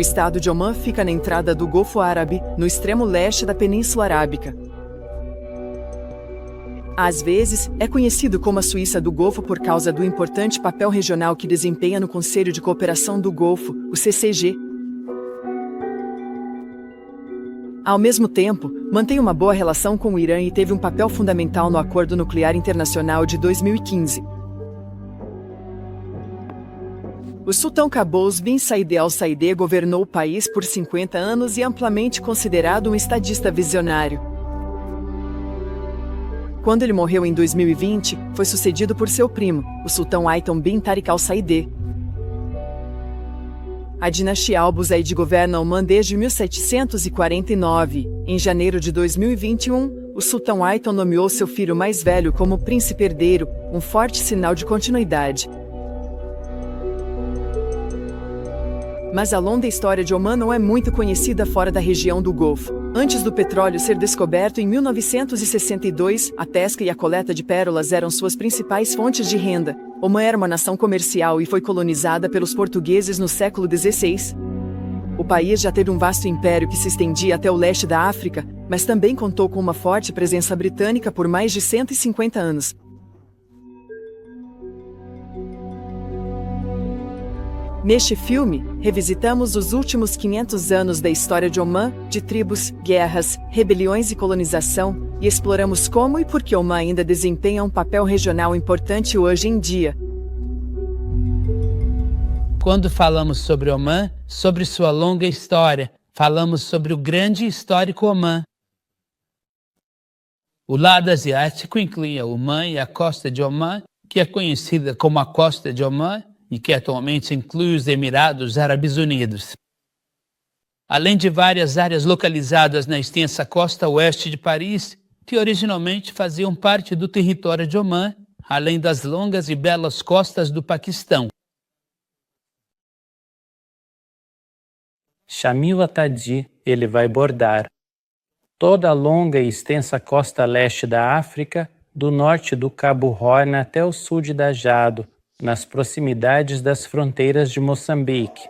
estado de Omã fica na entrada do Golfo Árabe, no extremo leste da Península Arábica. Às vezes, é conhecido como a Suíça do Golfo por causa do importante papel regional que desempenha no Conselho de Cooperação do Golfo, o CCG. Ao mesmo tempo, mantém uma boa relação com o Irã e teve um papel fundamental no Acordo Nuclear Internacional de 2015. O sultão Qaboos bin Said Al Said governou o país por 50 anos e é amplamente considerado um estadista visionário. Quando ele morreu em 2020, foi sucedido por seu primo, o sultão Aiton bin Tariq Al Said. A dinastia Al Busaid governa Omã desde 1749. Em janeiro de 2021, o sultão Aiton nomeou seu filho mais velho como príncipe herdeiro, um forte sinal de continuidade. Mas a longa história de Omã não é muito conhecida fora da região do Golfo. Antes do petróleo ser descoberto em 1962, a pesca e a coleta de pérolas eram suas principais fontes de renda. Omã era uma nação comercial e foi colonizada pelos portugueses no século XVI. O país já teve um vasto império que se estendia até o leste da África, mas também contou com uma forte presença britânica por mais de 150 anos. Neste filme, revisitamos os últimos 500 anos da história de Omã, de tribos, guerras, rebeliões e colonização, e exploramos como e por que Omã ainda desempenha um papel regional importante hoje em dia. Quando falamos sobre Omã, sobre sua longa história, falamos sobre o grande histórico Omã. O lado asiático inclui Omã e a costa de Omã, que é conhecida como a Costa de Omã, e que atualmente inclui os Emirados Árabes Unidos. Além de várias áreas localizadas na extensa costa oeste de Paris, que originalmente faziam parte do território de Omã, além das longas e belas costas do Paquistão. Shamil Atadi, ele vai bordar toda a longa e extensa costa leste da África, do norte do Cabo Horn até o sul de Dajado, nas proximidades das fronteiras de Moçambique.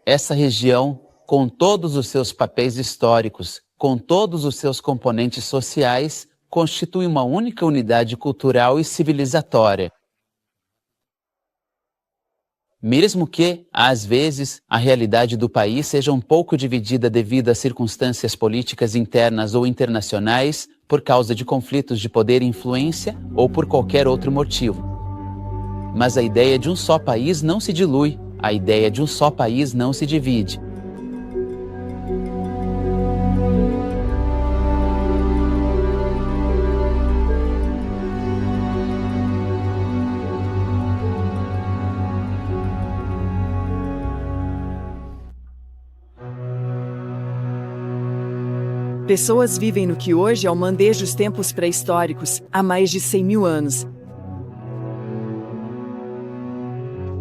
Essa região, com todos os seus papéis históricos, com todos os seus componentes sociais, constitui uma única unidade cultural e civilizatória. Mesmo que, às vezes, a realidade do país seja um pouco dividida devido a circunstâncias políticas internas ou internacionais, por causa de conflitos de poder e influência ou por qualquer outro motivo. Mas a ideia de um só país não se dilui, a ideia de um só país não se divide. Pessoas vivem no que hoje é Omã desde os tempos pré-históricos, há mais de 100 mil anos.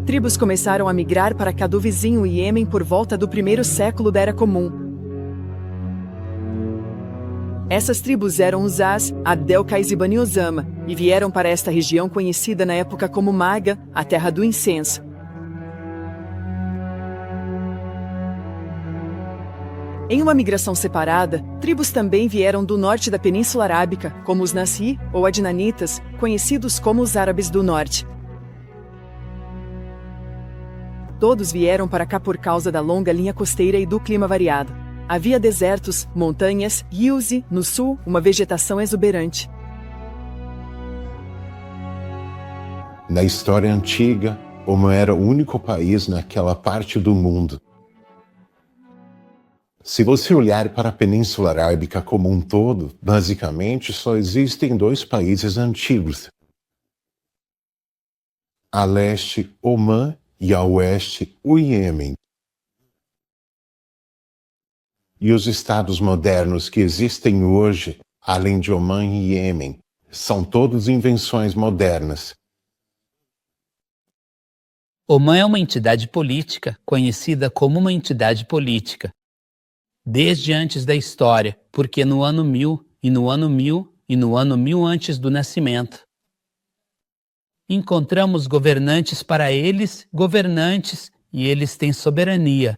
Tribos começaram a migrar para cá do vizinho Iêmen por volta do primeiro século da Era Comum. Essas tribos eram os As, Abdelkais e Bani Osama, e vieram para esta região conhecida na época como Maga, a terra do incenso. Em uma migração separada, tribos também vieram do norte da Península Arábica, como os Nasri, ou Adnanitas, conhecidos como os Árabes do Norte. Todos vieram para cá por causa da longa linha costeira e do clima variado. Havia desertos, montanhas, rios e, no sul, uma vegetação exuberante. Na história antiga, Omã era o único país naquela parte do mundo. Se você olhar para a Península Arábica como um todo, basicamente só existem dois países antigos. A leste, Omã, e a oeste, o Iêmen. E os estados modernos que existem hoje, além de Omã e Iêmen, são todos invenções modernas. Omã é uma entidade política, conhecida como uma entidade política, desde antes da história, porque no ano 1000, e no ano 1000, e no ano 1000 antes do nascimento, encontramos governantes para eles, governantes, e eles têm soberania.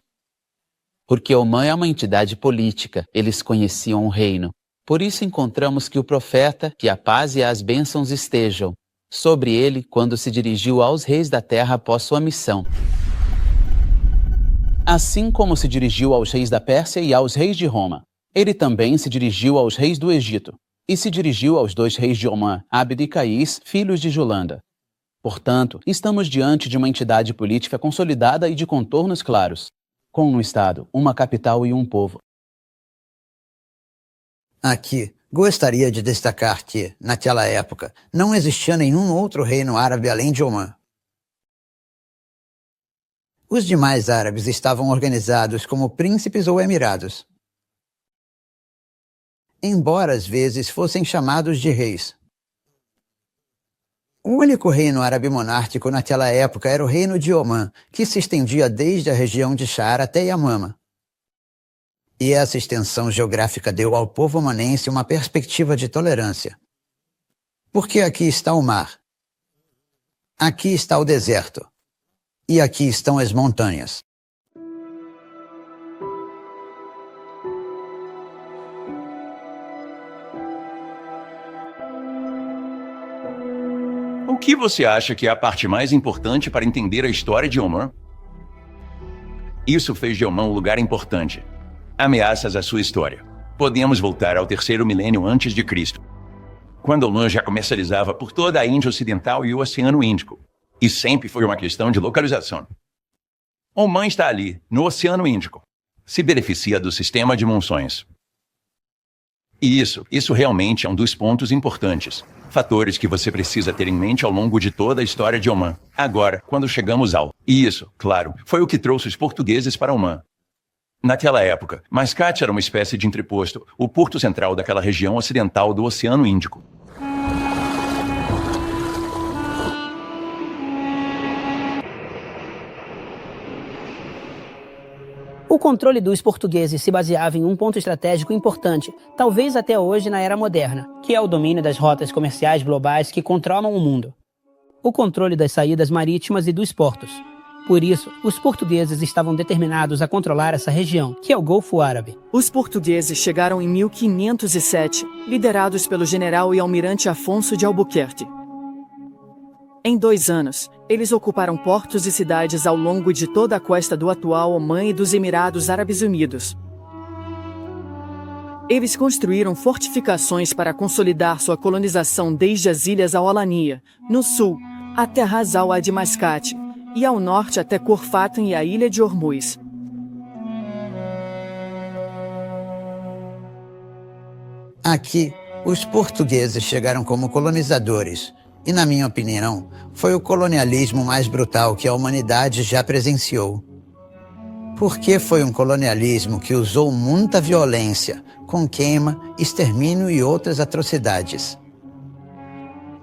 Porque Omã é uma entidade política, eles conheciam o reino. Por isso encontramos que o profeta, que a paz e as bênçãos estejam sobre ele quando se dirigiu aos reis da terra após sua missão. Assim como se dirigiu aos reis da Pérsia e aos reis de Roma, ele também se dirigiu aos reis do Egito, e se dirigiu aos 2 reis de Omã, Abd e Caís, filhos de Julanda. Portanto, estamos diante de uma entidade política consolidada e de contornos claros, com um Estado, uma capital e um povo. Aqui, gostaria de destacar que, naquela época, não existia nenhum outro reino árabe além de Omã. Os demais árabes estavam organizados como príncipes ou emirados, embora às vezes fossem chamados de reis. O único reino árabe monárquico naquela época era o reino de Omã, que se estendia desde a região de Shar até Yamama. E essa extensão geográfica deu ao povo omanense uma perspectiva de tolerância. Porque aqui está o mar, aqui está o deserto, e aqui estão as montanhas. O que você acha que é a parte mais importante para entender a história de Omã? Isso fez de Omã um lugar importante. Ameaças à sua história. Podemos voltar ao 3º milênio antes de Cristo, quando Omã já comercializava por toda a Índia Ocidental e o Oceano Índico. E sempre foi uma questão de localização. Omã está ali, no Oceano Índico. Se beneficia do sistema de monções. E isso realmente é um dos pontos importantes. Fatores que você precisa ter em mente ao longo de toda a história de Omã. Agora, quando chegamos ao... E isso, claro, foi o que trouxe os portugueses para Omã. Naquela época, Mascate era uma espécie de entreposto, o porto central daquela região ocidental do Oceano Índico. O controle dos portugueses se baseava em um ponto estratégico importante, talvez até hoje na era moderna, que é o domínio das rotas comerciais globais que controlam o mundo. O controle das saídas marítimas e dos portos. Por isso, os portugueses estavam determinados a controlar essa região, que é o Golfo Árabe. Os portugueses chegaram em 1507, liderados pelo general e almirante Afonso de Albuquerque. Em 2 anos, eles ocuparam portos e cidades ao longo de toda a costa do atual Omã e dos Emirados Árabes Unidos. Eles construíram fortificações para consolidar sua colonização desde as ilhas Al-Alania, no sul, até Ras al-Ad Mascate, e ao norte até Corfatan e a ilha de Hormuz. Aqui, os portugueses chegaram como colonizadores, e, na minha opinião, foi o colonialismo mais brutal que a humanidade já presenciou. Porque foi um colonialismo que usou muita violência, com queima, extermínio e outras atrocidades.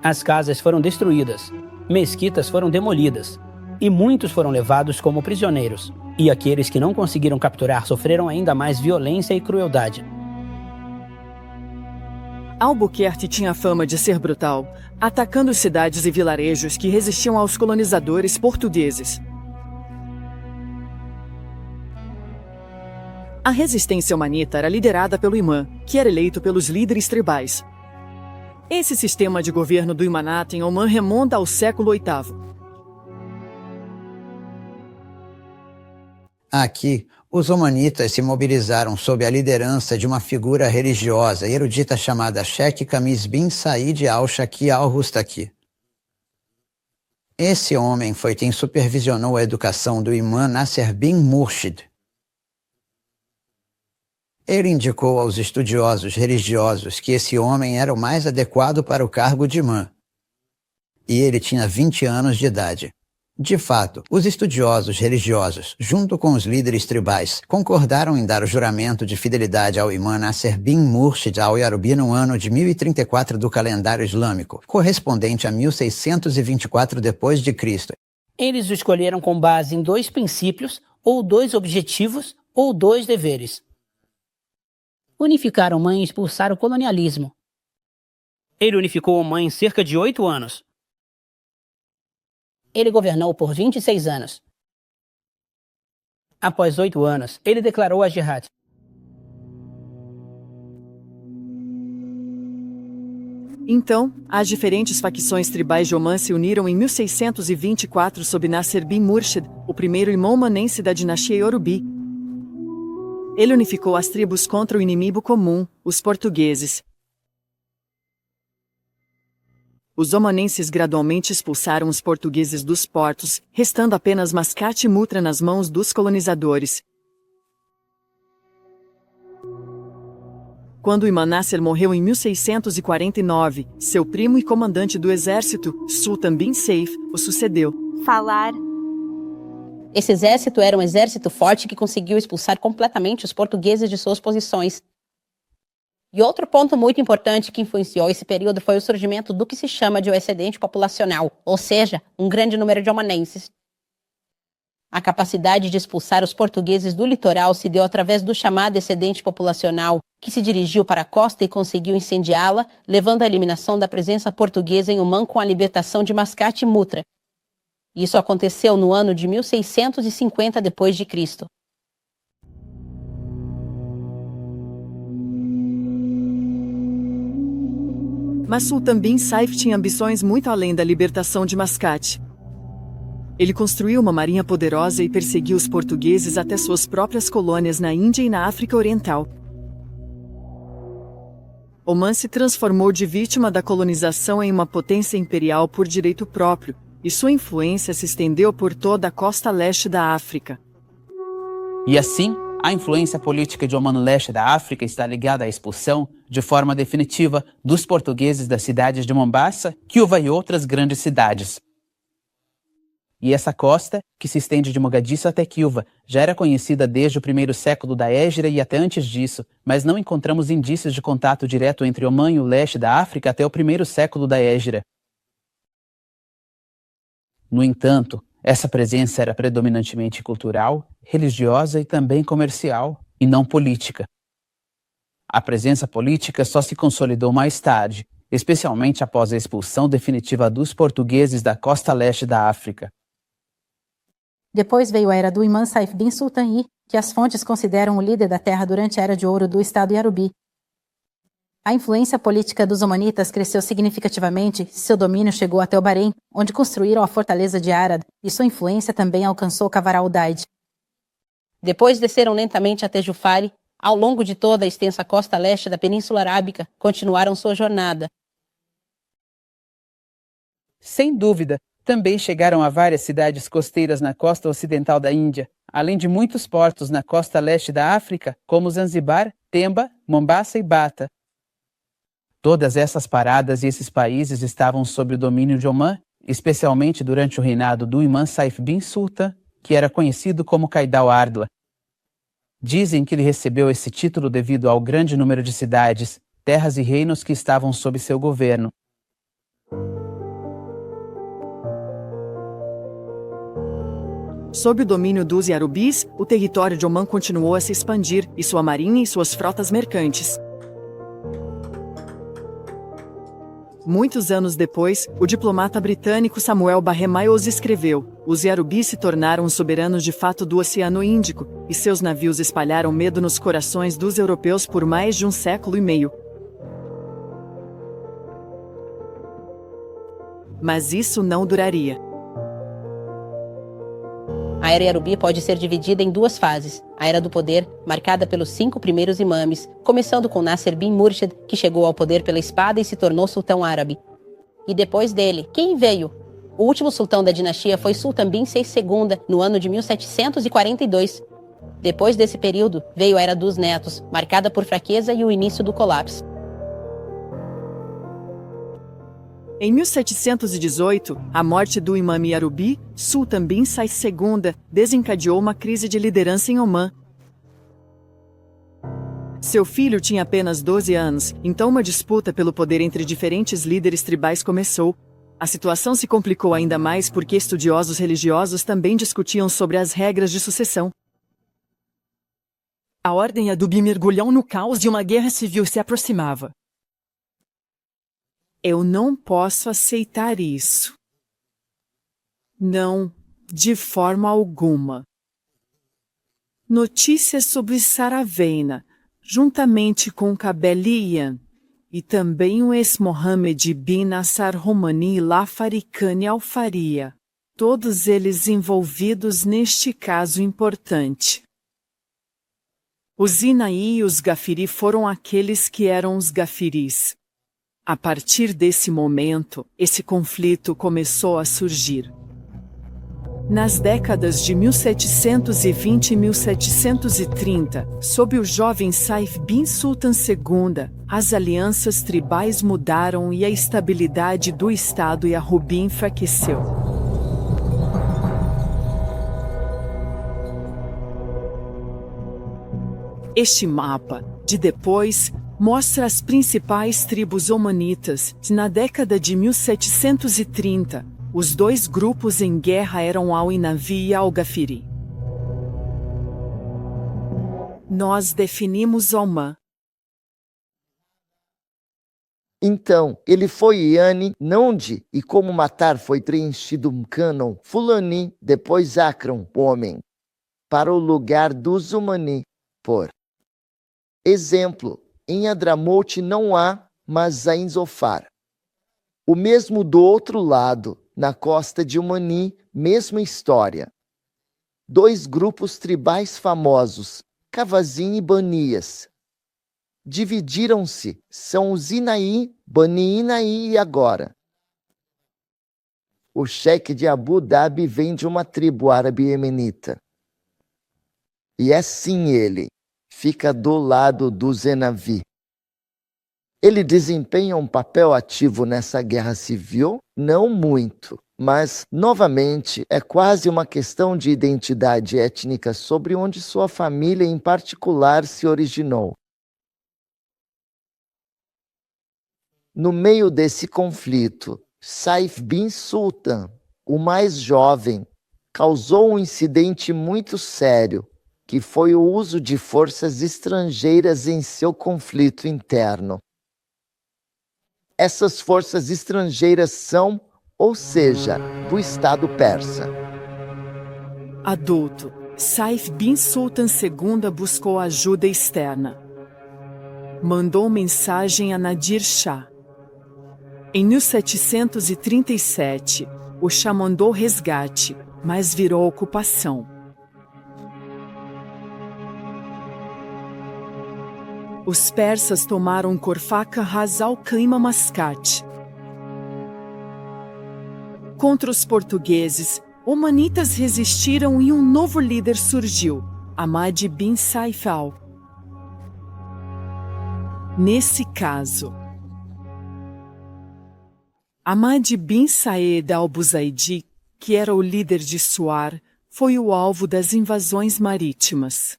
As casas foram destruídas, mesquitas foram demolidas, e muitos foram levados como prisioneiros. E aqueles que não conseguiram capturar sofreram ainda mais violência e crueldade. Albuquerque tinha fama de ser brutal, atacando cidades e vilarejos que resistiam aos colonizadores portugueses. A resistência omanita era liderada pelo imã, que era eleito pelos líderes tribais. Esse sistema de governo do imanato em Omã remonta ao século VIII. Aqui, os omanitas se mobilizaram sob a liderança de uma figura religiosa e erudita chamada Sheikh Kamis bin Said al-Shaki al-Rustaki. Esse homem foi quem supervisionou a educação do imã Nasser bin Murshid. Ele indicou aos estudiosos religiosos que esse homem era o mais adequado para o cargo de imã. E ele tinha 20 anos de idade. De fato, os estudiosos religiosos, junto com os líderes tribais, concordaram em dar o juramento de fidelidade ao imã Nasser bin Murshid al-Yarubi no ano de 1034 do calendário islâmico, correspondente a 1624 d.C. Eles o escolheram com base em 2 princípios, ou 2 objetivos, ou 2 deveres. Unificar Omã e expulsar o colonialismo. Ele unificou Omã em cerca de 8 anos. Ele governou por 26 anos. Após 8 anos, ele declarou a jihad. Então, as diferentes facções tribais de Omã se uniram em 1624 sob Nasser bin Murshid, o primeiro irmão omanense da dinastia Yorubi. Ele unificou as tribos contra o inimigo comum, os portugueses. Os omanenses gradualmente expulsaram os portugueses dos portos, restando apenas Mascate e Mutra nas mãos dos colonizadores. Quando Imam Nasser morreu em 1649, seu primo e comandante do exército, Sultan bin Saif, o sucedeu. Esse exército era um exército forte que conseguiu expulsar completamente os portugueses de suas posições. E outro ponto muito importante que influenciou esse período foi o surgimento do que se chama de um excedente populacional, ou seja, um grande número de omanenses. A capacidade de expulsar os portugueses do litoral se deu através do chamado excedente populacional, que se dirigiu para a costa e conseguiu incendiá-la, levando à eliminação da presença portuguesa em Omã com a libertação de Mascate e Mutra. Isso aconteceu no ano de 1650 d.C. Mas Sultan bin Saif tinha ambições muito além da libertação de Mascate. Ele construiu uma marinha poderosa e perseguiu os portugueses até suas próprias colônias na Índia e na África Oriental. Omã se transformou de vítima da colonização em uma potência imperial por direito próprio, e sua influência se estendeu por toda a costa leste da África. E assim, a influência política de Omã no leste da África está ligada à expulsão, de forma definitiva, dos portugueses das cidades de Mombasa, Cuba e outras grandes cidades. E essa costa, que se estende de Mogadiscio até Cuba, já era conhecida desde o primeiro século da Égira e até antes disso, mas não encontramos indícios de contato direto entre Omã e o leste da África até o primeiro século da Égira. No entanto, essa presença era predominantemente cultural, religiosa e também comercial, e não política. A presença política só se consolidou mais tarde, especialmente após a expulsão definitiva dos portugueses da costa leste da África. Depois veio a era do Imam Saif bin Sultan I, que as fontes consideram o líder da terra durante a Era de Ouro do Estado Yarubi. A influência política dos omanitas cresceu significativamente e seu domínio chegou até o Bahrein, onde construíram a fortaleza de Arad, e sua influência também alcançou Kavaral Daid. Depois desceram lentamente até Jufari, ao longo de toda a extensa costa leste da Península Arábica, continuaram sua jornada. Sem dúvida, também chegaram a várias cidades costeiras na costa ocidental da Índia, além de muitos portos na costa leste da África, como Zanzibar, Temba, Mombasa e Bata. Todas essas paradas e esses países estavam sob o domínio de Omã, especialmente durante o reinado do Imam Saif bin Sultan, que era conhecido como Qaidal Ardla. Dizem que ele recebeu esse título devido ao grande número de cidades, terras e reinos que estavam sob seu governo. Sob o domínio dos Yarubis, o território de Omã continuou a se expandir, e sua marinha e suas frotas mercantes. Muitos anos depois, o diplomata britânico Samuel Barré-Miles escreveu: os Yarubis se tornaram soberanos de fato do Oceano Índico, e seus navios espalharam medo nos corações dos europeus por mais de 1 século e meio. Mas isso não duraria. A Era Yarubi pode ser dividida em 2 fases. A Era do Poder, marcada pelos 5 primeiros imames, começando com Nasser bin Murshid, que chegou ao poder pela espada e se tornou sultão árabe. E depois dele, quem veio? O último sultão da dinastia foi Sultan bin Saif II, no ano de 1742. Depois desse período, veio a Era dos Netos, marcada por fraqueza e o início do colapso. Em 1718, a morte do imam Yarubi, Sultan bin Saif II, desencadeou uma crise de liderança em Omã. Seu filho tinha apenas 12 anos, então uma disputa pelo poder entre diferentes líderes tribais começou. A situação se complicou ainda mais porque estudiosos religiosos também discutiam sobre as regras de sucessão. A ordem Yarubi mergulhou no caos e uma guerra civil se aproximava. Eu não posso aceitar isso. Não, de forma alguma. notícias sobre Saravena, juntamente com Kabelian, e também o ex-Mohammed bin Nasser Romani Lafaricani Al-Faria, todos eles envolvidos neste caso importante. Os Inaí e os Gafiri foram aqueles que eram os Gafiris. A partir desse momento, esse conflito começou a surgir. Nas décadas de 1720 e 1730, sob o jovem Saif bin Sultan II, as alianças tribais mudaram e a estabilidade do Estado Yahubi enfraqueceu. Este mapa, de depois, mostra as principais tribos omanitas. Na década de 1730, os dois grupos em guerra eram Al-Inavi e Al-Gafiri. Nós definimos Oman. Então, ele foi Iane, Nonde, e como matar foi preenchido um cânon, Fulani, depois Acron, homem, para o lugar dos Umani, por exemplo, em Adramout não há, mas há em Zofar. O mesmo do outro lado, na costa de Umani, mesma história. Dois grupos tribais famosos, Cavazim e Banias. Dividiram-se, são os Inaí, Bani Inaí e agora. O cheque de Abu Dhabi vem de uma tribo árabe iemenita. E é sim ele, fica do lado do Zenavi. Ele desempenha um papel ativo nessa guerra civil? Não muito, mas, novamente, é quase uma questão de identidade étnica sobre onde sua família em particular se originou. No meio desse conflito, Saif bin Sultan, o mais jovem, causou um incidente muito sério, que foi o uso de forças estrangeiras em seu conflito interno. Essas forças estrangeiras são, ou seja, do Estado persa. Adulto, Saif bin Sultan II buscou ajuda externa. Mandou mensagem a Nadir Shah. Em 1737, o Shah mandou resgate, mas virou ocupação. Os persas tomaram Corfaca, Ras al-Khaimah, Mascate. Contra os portugueses, omanitas resistiram e um novo líder surgiu, Ahmad bin Saif al. Nesse caso, Ahmad bin Saed al-Buzaidi, que era o líder de Suar, foi o alvo das invasões marítimas.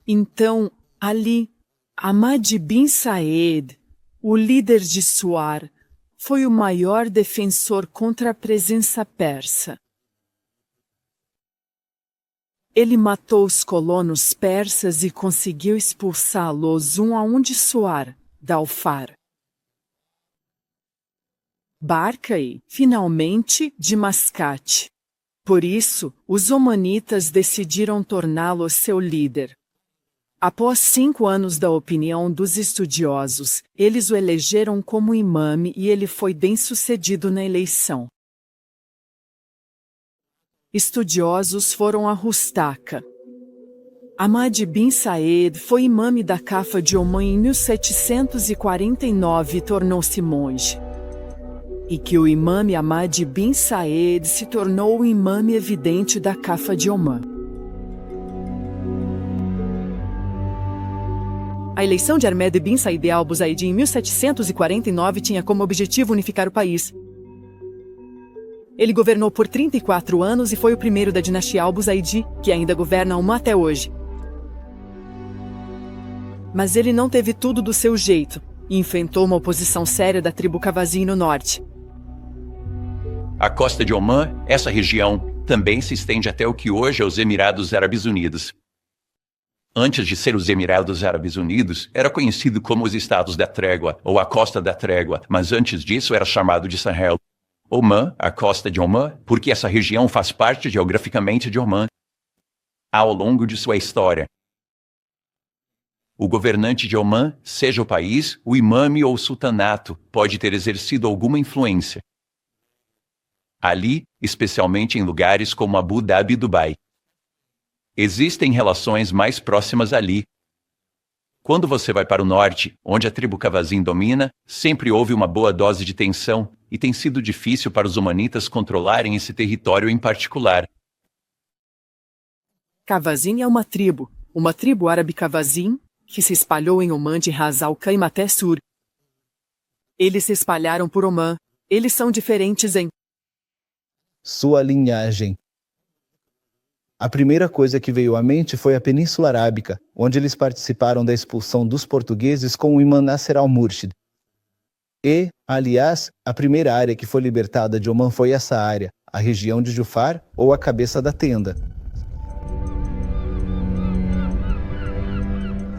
Então, Ali, Ahmad bin Saed, o líder de Suar, foi o maior defensor contra a presença persa. Ele matou os colonos persas e conseguiu expulsá-los um a um de Suar, Dalfar, Barca e, finalmente, de Mascate. Por isso, os omanitas decidiram torná-lo seu líder. Após 5 anos da opinião dos estudiosos, eles o elegeram como imame e ele foi bem-sucedido na eleição. Estudiosos foram a Rustaca. Ahmad bin Saed foi imame da Cafa de Oman em 1749 e tornou-se monge. E que o imame Ahmad bin Saed se tornou o imame evidente da Cafa de Oman. A eleição de Ahmed bin Said al-Buzaidi em 1749 tinha como objetivo unificar o país. Ele governou por 34 anos e foi o primeiro da dinastia al-Buzaidi, que ainda governa Oman até hoje. Mas ele não teve tudo do seu jeito e enfrentou uma oposição séria da tribo Cavazim no norte. A costa de Oman, essa região, também se estende até o que hoje é os Emirados Árabes Unidos. Antes de ser os Emirados Árabes Unidos, era conhecido como os Estados da Trégua, ou a Costa da Trégua, mas antes disso era chamado de Sahel. Oman, a costa de Oman, porque essa região faz parte geograficamente de Oman. ao longo de sua história. O governante de Omã, seja o país, o imame ou o sultanato, pode ter exercido alguma influência ali, especialmente em lugares como Abu Dhabi e Dubai. Existem relações mais próximas ali. Quando você vai para o norte, onde a tribo Qawazin domina, sempre houve uma boa dose de tensão e tem sido difícil para os omanitas controlarem esse território em particular. Qawazin é uma tribo árabe Qawazin, que se espalhou em Omã de Ras Al Khaimah até Sur. Eles se espalharam por Omã. Eles são diferentes em sua linhagem. A primeira coisa que veio à mente foi a Península Arábica, onde eles participaram da expulsão dos portugueses com o imã Nasser al-Murshid. E, aliás, a primeira área que foi libertada de Omã foi essa área, a região de Jufar, ou a cabeça da tenda.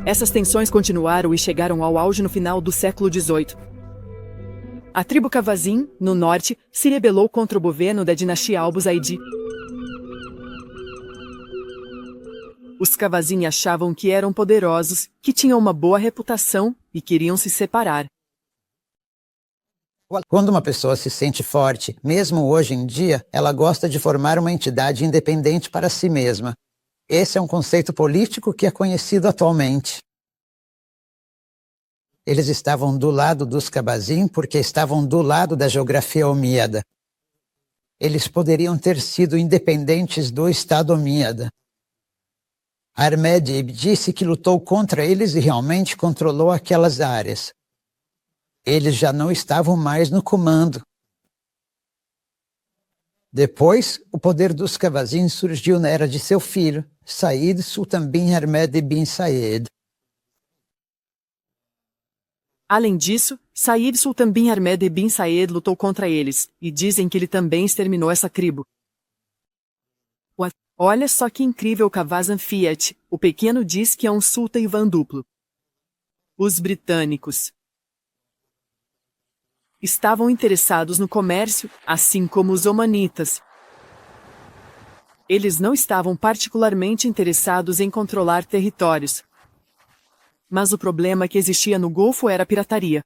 Essas tensões continuaram e chegaram ao auge no final do século XVIII. A tribo Qawazin, no norte, se rebelou contra o governo da dinastia Al-Busaidi. Os Qawazin achavam que eram poderosos, que tinham uma boa reputação e queriam se separar. Quando uma pessoa se sente forte, mesmo hoje em dia, ela gosta de formar uma entidade independente para si mesma. Esse é um conceito político que é conhecido atualmente. Eles estavam do lado dos Qawazin porque estavam do lado da geografia omíada. Eles poderiam ter sido independentes do Estado omíada. Ahmed Ibn disse que lutou contra eles e realmente controlou aquelas áreas. Eles já não estavam mais no comando. Depois, o poder dos Qawazin surgiu na era de seu filho, Said Sultan bin Ahmed bin Said. Além disso, Said Sultan bin Ahmed bin Said lutou contra eles, e dizem que ele também exterminou essa tribo. Olha só que incrível Qawazan Fiat, o pequeno diz que é um sultan Ivan duplo. Os britânicos estavam interessados no comércio, assim como os omanitas. Eles não estavam particularmente interessados em controlar territórios. Mas o problema que existia no Golfo era a pirataria.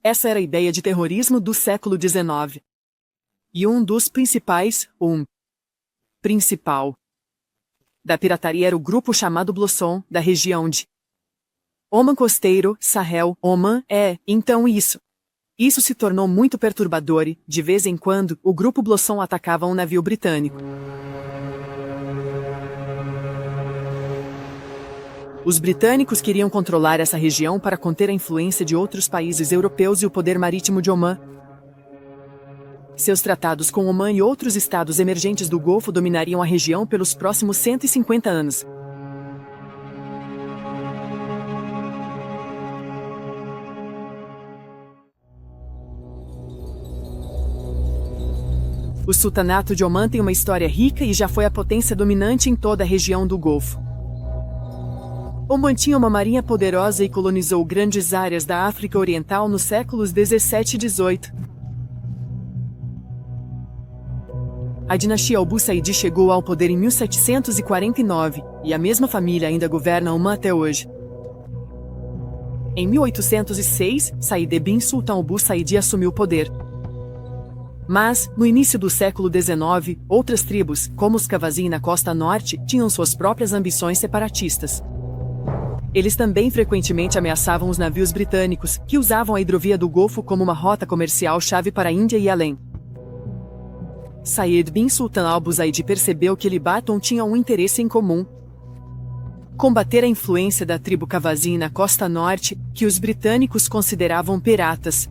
Essa era a ideia de terrorismo do século XIX. E um dos principais, da pirataria era o grupo chamado Blossom, da região de Oman costeiro, Sahel, Oman, então isso. Isso se tornou muito perturbador e, de vez em quando, o grupo Blossom atacava um navio britânico. Os britânicos queriam controlar essa região para conter a influência de outros países europeus e o poder marítimo de Omã. Seus tratados com Omã e outros estados emergentes do Golfo dominariam a região pelos próximos 150 anos. O Sultanato de Omã tem uma história rica e já foi a potência dominante em toda a região do Golfo. Omã tinha uma marinha poderosa e colonizou grandes áreas da África Oriental nos séculos 17 e 18. A dinastia Al-Busaidi chegou ao poder em 1749, e a mesma família ainda governa Omã até hoje. Em 1806, Said bin Sultan Al-Busaidi assumiu o poder. Mas, no início do século XIX, outras tribos, como os Qawazin na costa norte, tinham suas próprias ambições separatistas. Eles também frequentemente ameaçavam os navios britânicos, que usavam a hidrovia do Golfo como uma rota comercial-chave para a Índia e além. Said bin Sultan Al-Busaidi percebeu que Libaton tinha um interesse em comum: combater a influência da tribo Qawazin na costa norte, que os britânicos consideravam piratas.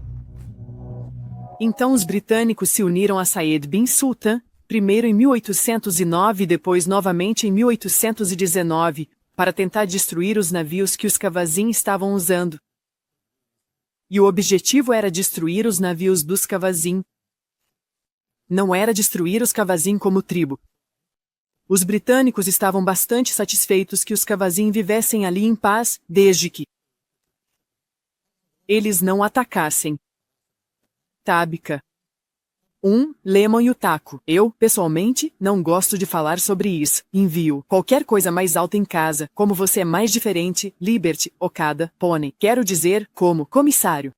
Então os britânicos se uniram a Said bin Sultan, primeiro em 1809 e depois novamente em 1819, para tentar destruir os navios que os Qawazin estavam usando. E o objetivo era destruir os navios dos Qawazin. Não era destruir os Qawazin como tribo. Os britânicos estavam bastante satisfeitos que os Qawazin vivessem ali em paz, desde que eles não atacassem Tábica. Lehman e o taco. Eu, pessoalmente, não gosto de falar sobre isso. Envio qualquer coisa mais alta em casa. Como você é mais diferente, Liberty, Okada, Pony. Quero dizer, como comissário.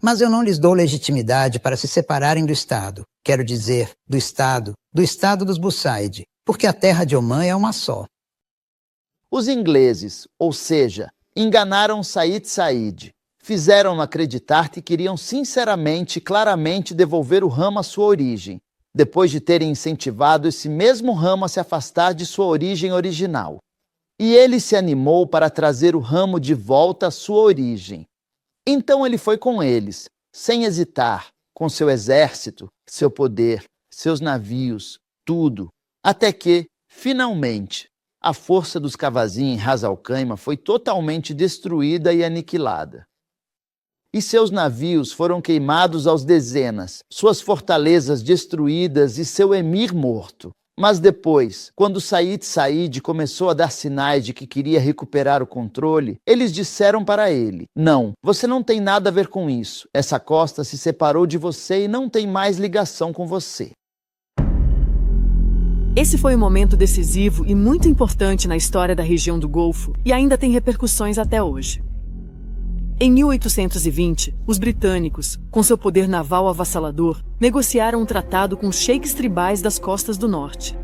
Mas eu não lhes dou legitimidade para se separarem do Estado. Quero dizer, do Estado dos Busaid, porque a terra de Omã é uma só. Os ingleses, ou seja, enganaram Said Said. Fizeram-no acreditar que queriam sinceramente e claramente devolver o ramo à sua origem, depois de terem incentivado esse mesmo ramo a se afastar de sua origem original. E ele se animou para trazer o ramo de volta à sua origem. Então ele foi com eles, sem hesitar, com seu exército, seu poder, seus navios, tudo, até que, finalmente, a força dos Kavazin em Ras Al Khaimah foi totalmente destruída e aniquilada. E seus navios foram queimados aos dezenas, suas fortalezas destruídas e seu emir morto. Mas depois, quando Said Said começou a dar sinais de que queria recuperar o controle, eles disseram para ele: não, você não tem nada a ver com isso. Essa costa se separou de você e não tem mais ligação com você. Esse foi um momento decisivo e muito importante na história da região do Golfo e ainda tem repercussões até hoje. Em 1820, os britânicos, com seu poder naval avassalador, negociaram um tratado com os sheiks tribais das costas do norte.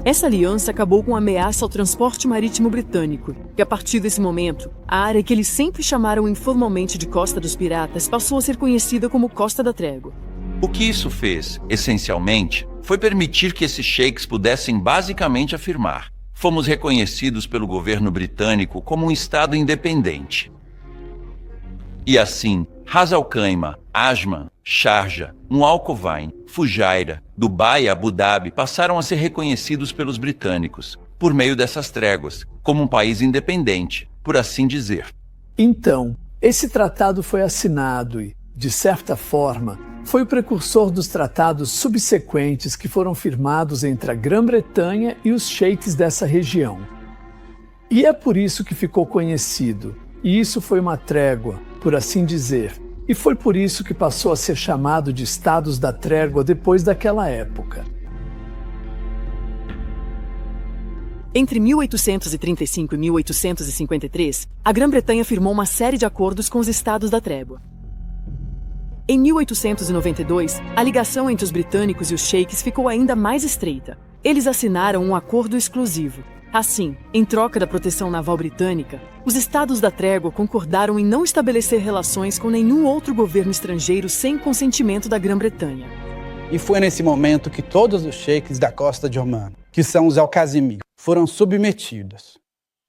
Essa aliança acabou com a ameaça ao transporte marítimo britânico, e a partir desse momento, a área que eles sempre chamaram informalmente de Costa dos Piratas passou a ser conhecida como Costa da Trégua. O que isso fez, essencialmente, foi permitir que esses sheiks pudessem basicamente afirmar: fomos reconhecidos pelo governo britânico como um estado independente. E assim, Ras Al Khaimah, Asman, Sharjah, Al Quwain, Fujairah, Dubai e Abu Dhabi passaram a ser reconhecidos pelos britânicos, por meio dessas tréguas, como um país independente, por assim dizer. Então, esse tratado foi assinado e, de certa forma, foi o precursor dos tratados subsequentes que foram firmados entre a Grã-Bretanha e os sheiks dessa região. E é por isso que ficou conhecido, e isso foi uma trégua, por assim dizer, e foi por isso que passou a ser chamado de Estados da Trégua depois daquela época. Entre 1835 e 1853, a Grã-Bretanha firmou uma série de acordos com os Estados da Trégua. Em 1892, a ligação entre os britânicos e os sheiks ficou ainda mais estreita. Eles assinaram um acordo exclusivo. Assim, em troca da proteção naval britânica, os Estados da Trégua concordaram em não estabelecer relações com nenhum outro governo estrangeiro sem consentimento da Grã-Bretanha. E foi nesse momento que todos os sheiks da costa de Omã, que são os Al-Qasimi, foram submetidos.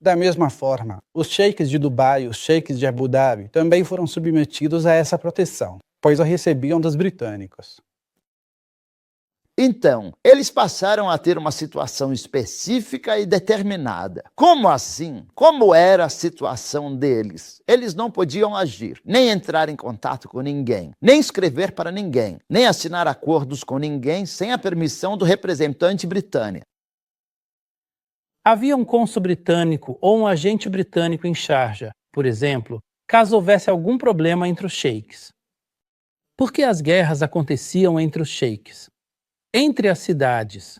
Da mesma forma, os sheiks de Dubai e os sheiks de Abu Dhabi também foram submetidos a essa proteção, pois a recebiam dos britânicos. Então, eles passaram a ter uma situação específica e determinada. Como assim? Como era a situação deles? Eles não podiam agir, nem entrar em contato com ninguém, nem escrever para ninguém, nem assinar acordos com ninguém sem a permissão do representante britânico. Havia um cônsul britânico ou um agente britânico em Sharjah, por exemplo, caso houvesse algum problema entre os sheiks. Por que as guerras aconteciam entre os sheiks? Entre as cidades,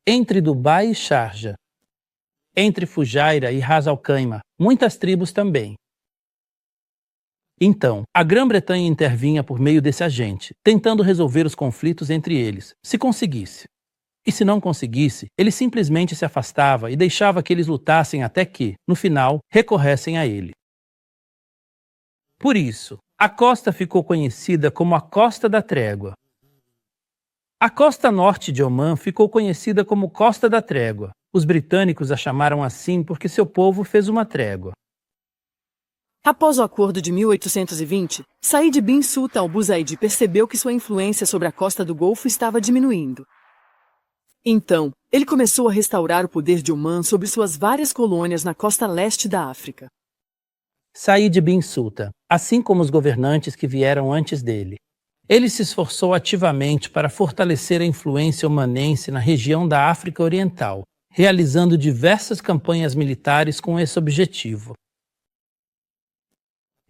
entre Dubai e Sharjah, entre Fujairah e Ras Al Khaimah, muitas tribos também. Então, a Grã-Bretanha intervinha por meio desse agente, tentando resolver os conflitos entre eles, se conseguisse. E se não conseguisse, ele simplesmente se afastava e deixava que eles lutassem até que, no final, recorressem a ele. Por isso, a costa ficou conhecida como a Costa da Trégua. A costa norte de Omã ficou conhecida como Costa da Trégua. Os britânicos a chamaram assim porque seu povo fez uma trégua. Após o acordo de 1820, Said bin Sultan al-Busaid percebeu que sua influência sobre a costa do Golfo estava diminuindo. Então, ele começou a restaurar o poder de Omã sobre suas várias colônias na costa leste da África. Said bin Sultan, assim como os governantes que vieram antes dele. Ele se esforçou ativamente para fortalecer a influência omanense na região da África Oriental, realizando diversas campanhas militares com esse objetivo.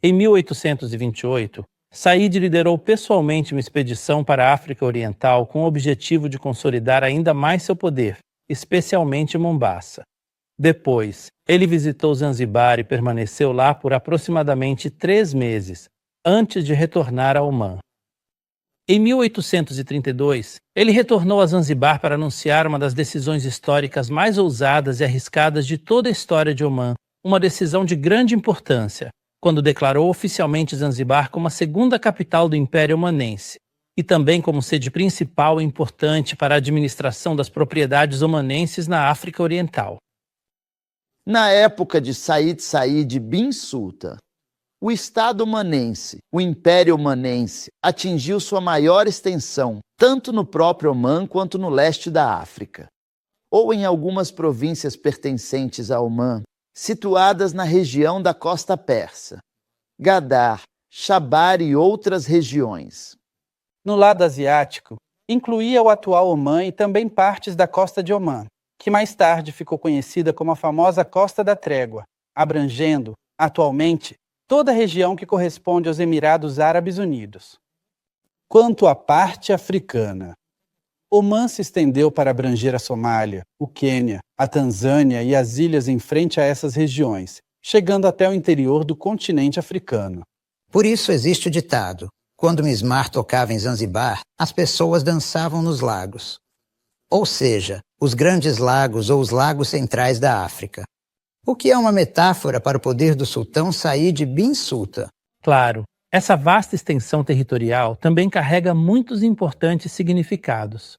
Em 1828, Said liderou pessoalmente uma expedição para a África Oriental com o objetivo de consolidar ainda mais seu poder, especialmente Mombasa. Depois, ele visitou Zanzibar e permaneceu lá por aproximadamente 3 meses, antes de retornar a Omã. Em 1832, ele retornou a Zanzibar para anunciar uma das decisões históricas mais ousadas e arriscadas de toda a história de Omã, uma decisão de grande importância, quando declarou oficialmente Zanzibar como a segunda capital do Império Omanense, e também como sede principal e importante para a administração das propriedades omanenses na África Oriental. Na época de Said bin Sultan, o Estado omanense, o Império Omanense, atingiu sua maior extensão, tanto no próprio Omã quanto no leste da África, ou em algumas províncias pertencentes a Omã, situadas na região da costa persa, Gadar, Shabar e outras regiões. No lado asiático, incluía o atual Omã e também partes da costa de Omã, que mais tarde ficou conhecida como a famosa Costa da Trégua, abrangendo, atualmente, toda a região que corresponde aos Emirados Árabes Unidos. Quanto à parte africana, Omã se estendeu para abranger a Somália, o Quênia, a Tanzânia e as ilhas em frente a essas regiões, chegando até o interior do continente africano. Por isso existe o ditado: quando Mismar tocava em Zanzibar, as pessoas dançavam nos lagos. Ou seja, os grandes lagos ou os lagos centrais da África. O que é uma metáfora para o poder do sultão Said bin Sultan. Claro, essa vasta extensão territorial também carrega muitos importantes significados.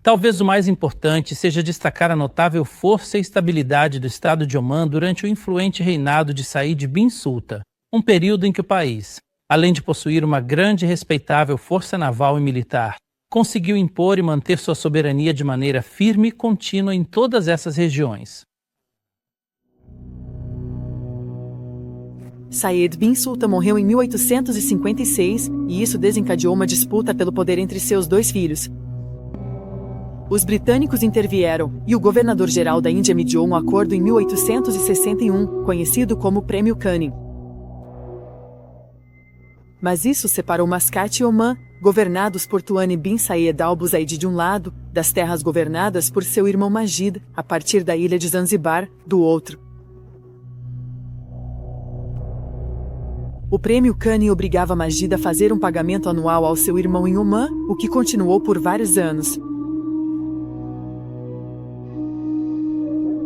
Talvez o mais importante seja destacar a notável força e estabilidade do Estado de Omã durante o influente reinado de Said bin Sultan, um período em que o país, além de possuir uma grande e respeitável força naval e militar, conseguiu impor e manter sua soberania de maneira firme e contínua em todas essas regiões. Said bin Sultan morreu em 1856 e isso desencadeou uma disputa pelo poder entre seus 2 filhos. Os britânicos intervieram e o governador-geral da Índia mediou um acordo em 1861, conhecido como Prêmio Canning. Mas isso separou Mascate e Omã, governados por Tuani bin Said al-Buzaid de um lado, das terras governadas por seu irmão Magid, a partir da ilha de Zanzibar, do outro. O Prêmio Canning obrigava Magid a fazer um pagamento anual ao seu irmão em Omã, o que continuou por vários anos.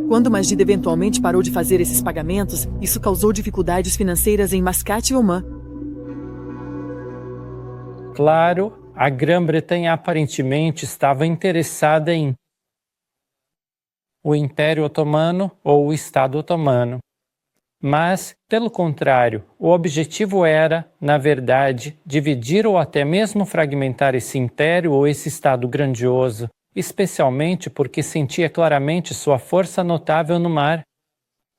Quando Magid eventualmente parou de fazer esses pagamentos, isso causou dificuldades financeiras em Mascate e Omã. Claro, a Grã-Bretanha aparentemente estava interessada em o Império Otomano ou o Estado Otomano. Mas, pelo contrário, o objetivo era, na verdade, dividir ou até mesmo fragmentar esse império ou esse Estado grandioso, especialmente porque sentia claramente sua força notável no mar.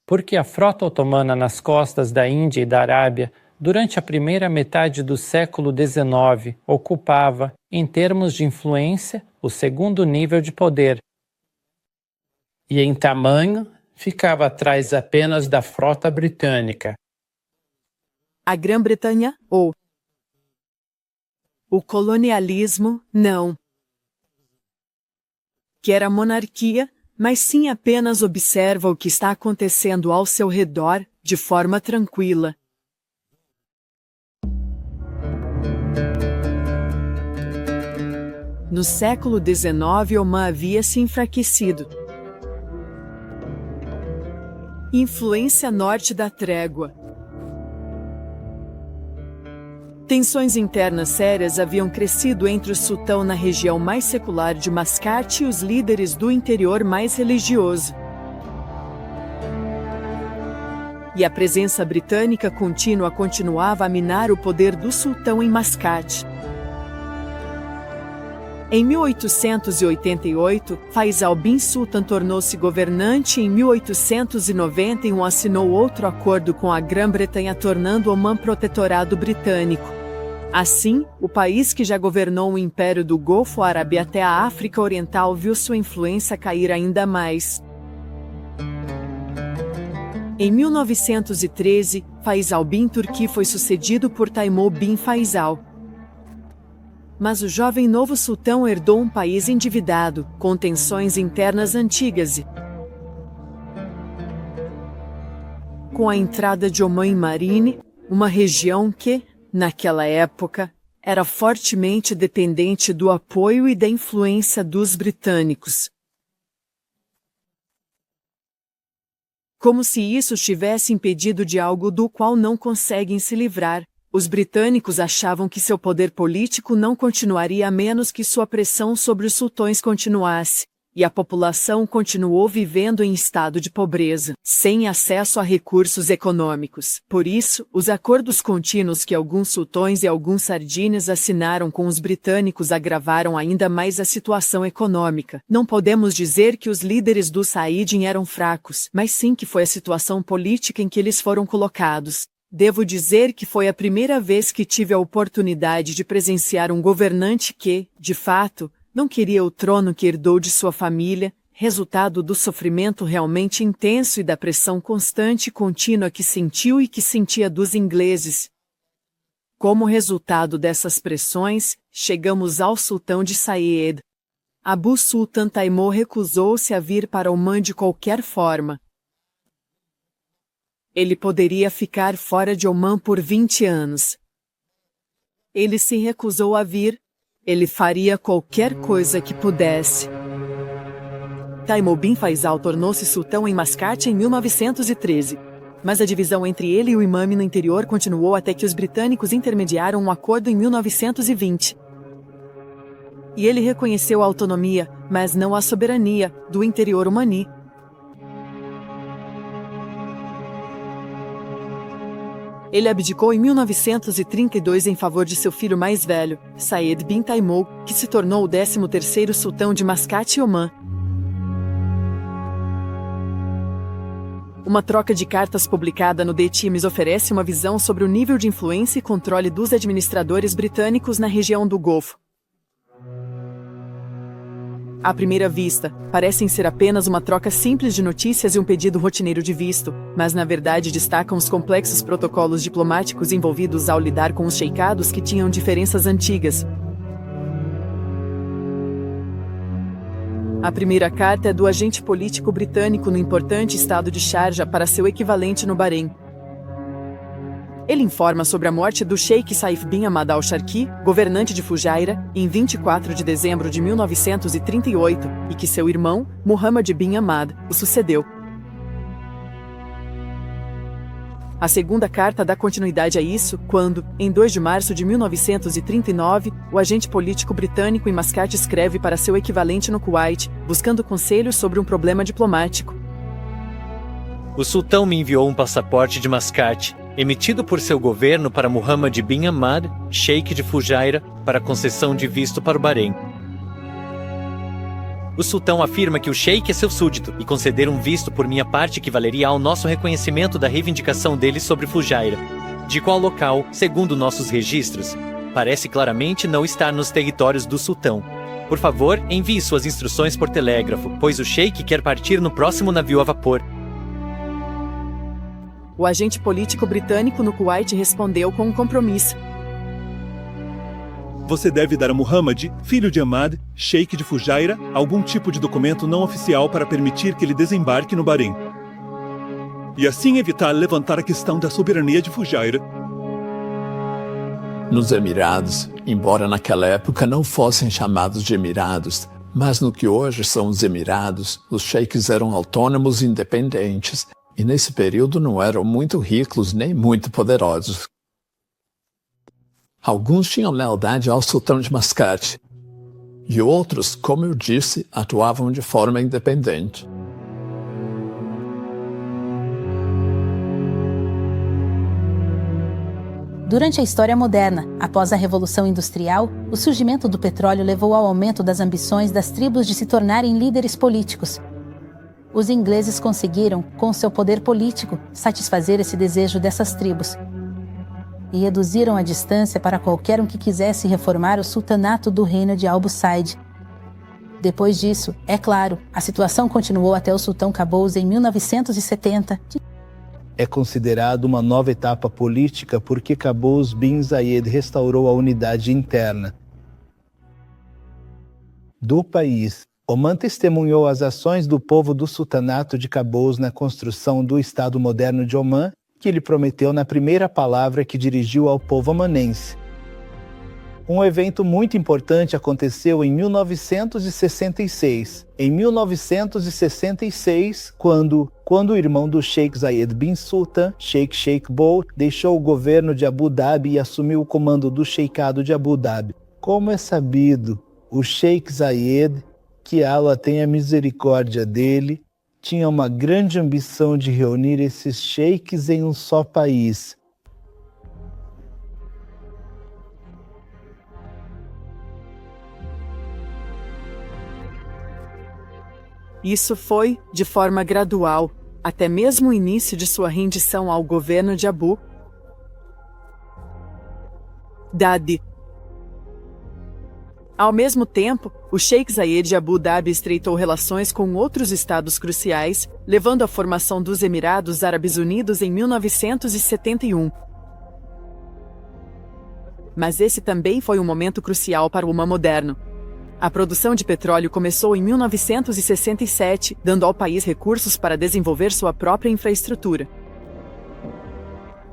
Porque a frota otomana nas costas da Índia e da Arábia, durante a primeira metade do século XIX, ocupava, em termos de influência, o segundo nível de poder. E em tamanho, ficava atrás apenas da frota britânica. A Grã-Bretanha, ou o colonialismo, não quer a monarquia, mas sim apenas observa o que está acontecendo ao seu redor de forma tranquila. No século XIX, Omã havia se enfraquecido. Influência norte da trégua. Tensões internas sérias haviam crescido entre o sultão na região mais secular de Mascate e os líderes do interior mais religioso. E a presença britânica contínua continuava a minar o poder do sultão em Mascate. Em 1888, Faisal bin Sultan tornou-se governante e em 1891 assinou outro acordo com a Grã-Bretanha, tornando Omã protetorado britânico. Assim, o país que já governou o Império do Golfo Árabe até a África Oriental viu sua influência cair ainda mais. Em 1913, Faisal bin Turki foi sucedido por Taimour bin Faisal. Mas o jovem novo sultão herdou um país endividado, com tensões internas antigas e, com a entrada de Oman em Marine, uma região que, naquela época, era fortemente dependente do apoio e da influência dos britânicos. Como se isso estivesse impedido de algo do qual não conseguem se livrar, os britânicos achavam que seu poder político não continuaria a menos que sua pressão sobre os sultões continuasse, e a população continuou vivendo em estado de pobreza, sem acesso a recursos econômicos. Por isso, os acordos contínuos que alguns sultões e alguns sardines assinaram com os britânicos agravaram ainda mais a situação econômica. Não podemos dizer que os líderes do Saidin eram fracos, mas sim que foi a situação política em que eles foram colocados. Devo dizer que foi a primeira vez que tive a oportunidade de presenciar um governante que, de fato, não queria o trono que herdou de sua família, resultado do sofrimento realmente intenso e da pressão constante e contínua que sentiu e que sentia dos ingleses. Como resultado dessas pressões, chegamos ao sultão de Said. Abu Sultan Taimour recusou-se a vir para Oman de qualquer forma. Ele poderia ficar fora de Oman por 20 anos. Ele se recusou a vir. Ele faria qualquer coisa que pudesse. Taimour bin Faisal tornou-se sultão em Mascate em 1913. Mas a divisão entre ele e o imame no interior continuou até que os britânicos intermediaram um acordo em 1920. E ele reconheceu a autonomia, mas não a soberania, do interior omani. Ele abdicou em 1932 em favor de seu filho mais velho, Said bin Taimour, que se tornou o 13º sultão de Mascate e Oman. Uma troca de cartas publicada no The Times oferece uma visão sobre o nível de influência e controle dos administradores britânicos na região do Golfo. À primeira vista, parecem ser apenas uma troca simples de notícias e um pedido rotineiro de visto, mas na verdade destacam os complexos protocolos diplomáticos envolvidos ao lidar com os sheikados que tinham diferenças antigas. A primeira carta é do agente político britânico no importante estado de Sharjah para seu equivalente no Bahrein. Ele informa sobre a morte do Sheikh Saif bin Ahmad al-Sharqi, governante de Fujairah, em 24 de dezembro de 1938, e que seu irmão, Muhammad bin Ahmad, o sucedeu. A segunda carta dá continuidade a isso, quando, em 2 de março de 1939, o agente político britânico em Mascate escreve para seu equivalente no Kuwait, buscando conselhos sobre um problema diplomático. O sultão me enviou um passaporte de Mascate, emitido por seu governo para Muhammad bin Ahmad, sheik de Fujairah, para concessão de visto para o Bahrein. O sultão afirma que o sheik é seu súdito e conceder um visto por minha parte equivaleria ao nosso reconhecimento da reivindicação dele sobre Fujairah, de qual local, segundo nossos registros, parece claramente não estar nos territórios do sultão. Por favor, envie suas instruções por telégrafo, pois o sheik quer partir no próximo navio a vapor. O agente político britânico no Kuwait respondeu com um compromisso. Você deve dar a Muhammad, filho de Ahmad, sheik de Fujairah, algum tipo de documento não oficial para permitir que ele desembarque no Bahrein. E assim evitar levantar a questão da soberania de Fujairah. Nos Emirados, embora naquela época não fossem chamados de Emirados, mas no que hoje são os Emirados, os sheiks eram autônomos e independentes, e nesse período não eram muito ricos nem muito poderosos. Alguns tinham lealdade ao sultão de Mascate, e outros, como eu disse, atuavam de forma independente. Durante a história moderna, após a Revolução Industrial, o surgimento do petróleo levou ao aumento das ambições das tribos de se tornarem líderes políticos. Os ingleses conseguiram, com seu poder político, satisfazer esse desejo dessas tribos e reduziram a distância para qualquer um que quisesse reformar o sultanato do reino de Abu Said. Depois disso, é claro, a situação continuou até o sultão Qaboos em 1970. é considerado uma nova etapa política porque Qaboos bin Zayed restaurou a unidade interna do país. Oman testemunhou as ações do povo do sultanato de Qaboos na construção do Estado moderno de Oman, que ele prometeu na primeira palavra que dirigiu ao povo omanense. Um evento muito importante aconteceu em 1966. Em 1966, quando o irmão do Sheikh Zayed bin Sultan, Sheikh Bolt, deixou o governo de Abu Dhabi e assumiu o comando do Sheikado de Abu Dhabi. Como é sabido, o Sheikh Zayed, que Allah tenha misericórdia dele, tinha uma grande ambição de reunir esses sheiks em um só país. Isso foi, de forma gradual, até mesmo o início de sua rendição ao governo de Abu Dhabi. Ao mesmo tempo, o Sheikh Zayed de Abu Dhabi estreitou relações com outros estados cruciais, levando à formação dos Emirados Árabes Unidos em 1971. Mas esse também foi um momento crucial para o Oman moderno. A produção de petróleo começou em 1967, dando ao país recursos para desenvolver sua própria infraestrutura.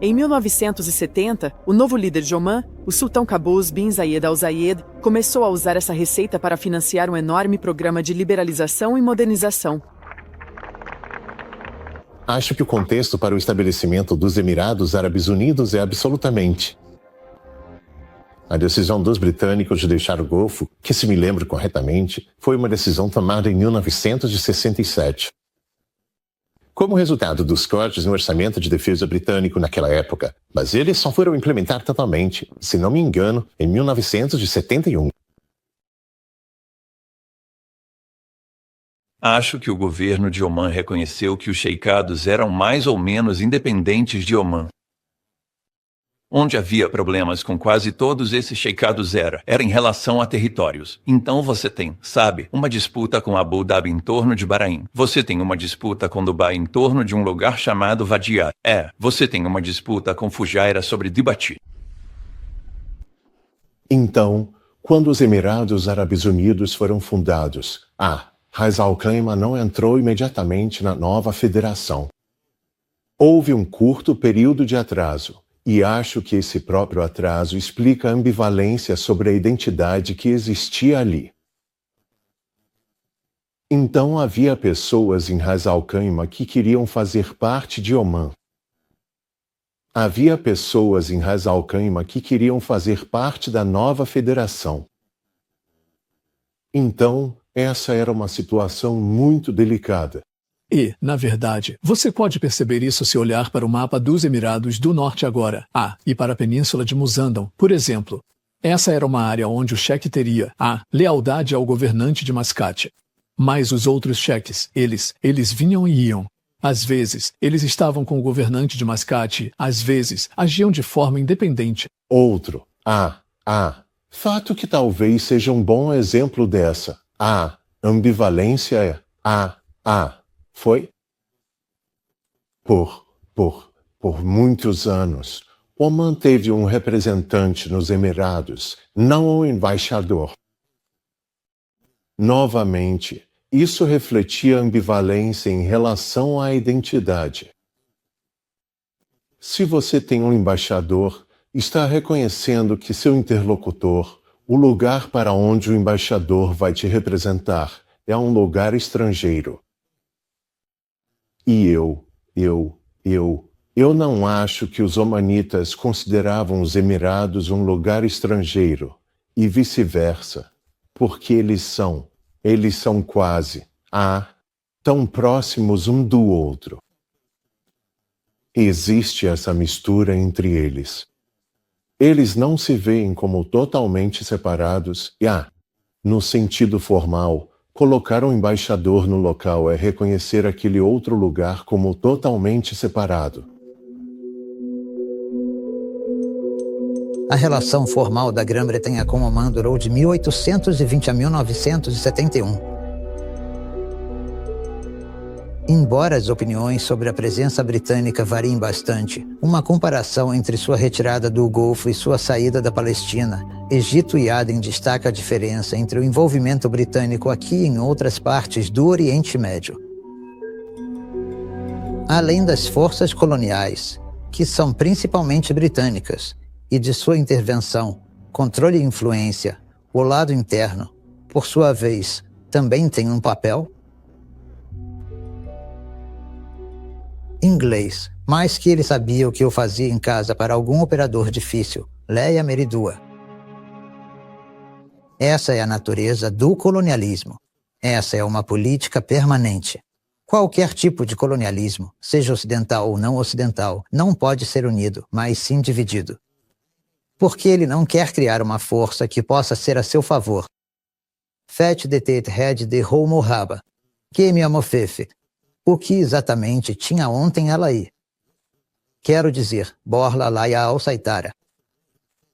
Em 1970, o novo líder de Oman, o sultão Qaboos bin Zayed Al Zayed, começou a usar essa receita para financiar um enorme programa de liberalização e modernização. Acho que o contexto para o estabelecimento dos Emirados Árabes Unidos é absolutamente. A decisão dos britânicos de deixar o Golfo, que se me lembro corretamente, foi uma decisão tomada em 1967. Como resultado dos cortes no orçamento de defesa britânico naquela época, mas eles só foram implementar totalmente, se não me engano, em 1971. Acho que o governo de Oman reconheceu que os sheikados eram mais ou menos independentes de Oman. Onde havia problemas com quase todos esses sheikados era em relação a territórios. Então você tem, uma disputa com Abu Dhabi em torno de Bahrein. Você tem uma disputa com Dubai em torno de um lugar chamado Wadiat. Você tem uma disputa com Fujairah sobre Dibati. Então, quando os Emirados Árabes Unidos foram fundados, Ras Al Khaimah não entrou imediatamente na nova federação. Houve um curto período de atraso. E acho que esse próprio atraso explica a ambivalência sobre a identidade que existia ali. Então havia pessoas em Ras Al Khaimah que queriam fazer parte de Oman. Havia pessoas em Ras Al Khaimah que queriam fazer parte da nova federação. Então, essa era uma situação muito delicada. E, na verdade, você pode perceber isso se olhar para o mapa dos Emirados do Norte agora, e para a Península de Musandam, por exemplo. Essa era uma área onde o cheque teria lealdade ao governante de Mascate. Mas os outros cheques, eles vinham e iam. Às vezes, eles estavam com o governante de Mascate, às vezes, agiam de forma independente. Outro. Fato que talvez seja um bom exemplo dessa. Ambivalência foi? Por muitos anos, Oman teve um representante nos Emirados, não um embaixador. Novamente, isso refletia ambivalência em relação à identidade. Se você tem um embaixador, está reconhecendo que seu interlocutor, o lugar para onde o embaixador vai te representar, é um lugar estrangeiro. E eu não acho que os omanitas consideravam os Emirados um lugar estrangeiro, e vice-versa, porque eles são quase, tão próximos um do outro. Existe essa mistura entre eles. Eles não se veem como totalmente separados e, no sentido formal, colocar um embaixador no local é reconhecer aquele outro lugar como totalmente separado. A relação formal da Grã-Bretanha com Oman durou de 1820 a 1971. Embora as opiniões sobre a presença britânica variem bastante, uma comparação entre sua retirada do Golfo e sua saída da Palestina, Egito e Aden destaca a diferença entre o envolvimento britânico aqui e em outras partes do Oriente Médio. Além das forças coloniais, que são principalmente britânicas, e de sua intervenção, controle e influência, o lado interno, por sua vez, também tem um papel? Inglês, mais que ele sabia o que eu fazia em casa para algum operador difícil, Leia Meridua. Essa é a natureza do colonialismo. Essa é uma política permanente. Qualquer tipo de colonialismo, seja ocidental ou não ocidental, não pode ser unido, mas sim dividido. Porque ele não quer criar uma força que possa ser a seu favor. Fet detet red de homo raba, que me amofefe. O que exatamente tinha ontem ela aí? Quero dizer, Borla Laia Al-Saitara.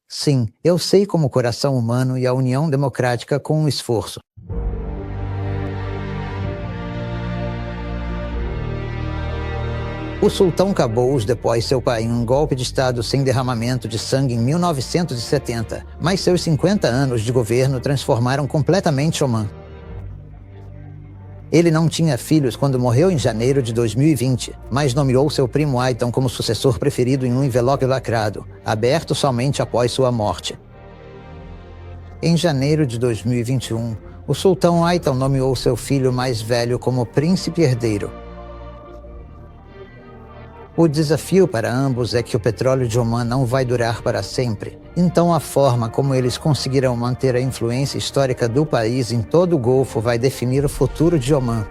Sim, eu sei como o coração humano e a união democrática com o esforço. O sultão Qaboos depôs seu pai em um golpe de estado sem derramamento de sangue em 1970, mas seus 50 anos de governo transformaram completamente Omã. Ele não tinha filhos quando morreu em janeiro de 2020, mas nomeou seu primo Aitan como sucessor preferido em um envelope lacrado, aberto somente após sua morte. Em janeiro de 2021, o sultão Aitan nomeou seu filho mais velho como príncipe herdeiro. O desafio para ambos é que o petróleo de Omã não vai durar para sempre. Então a forma como eles conseguirão manter a influência histórica do país em todo o Golfo vai definir o futuro de Omã.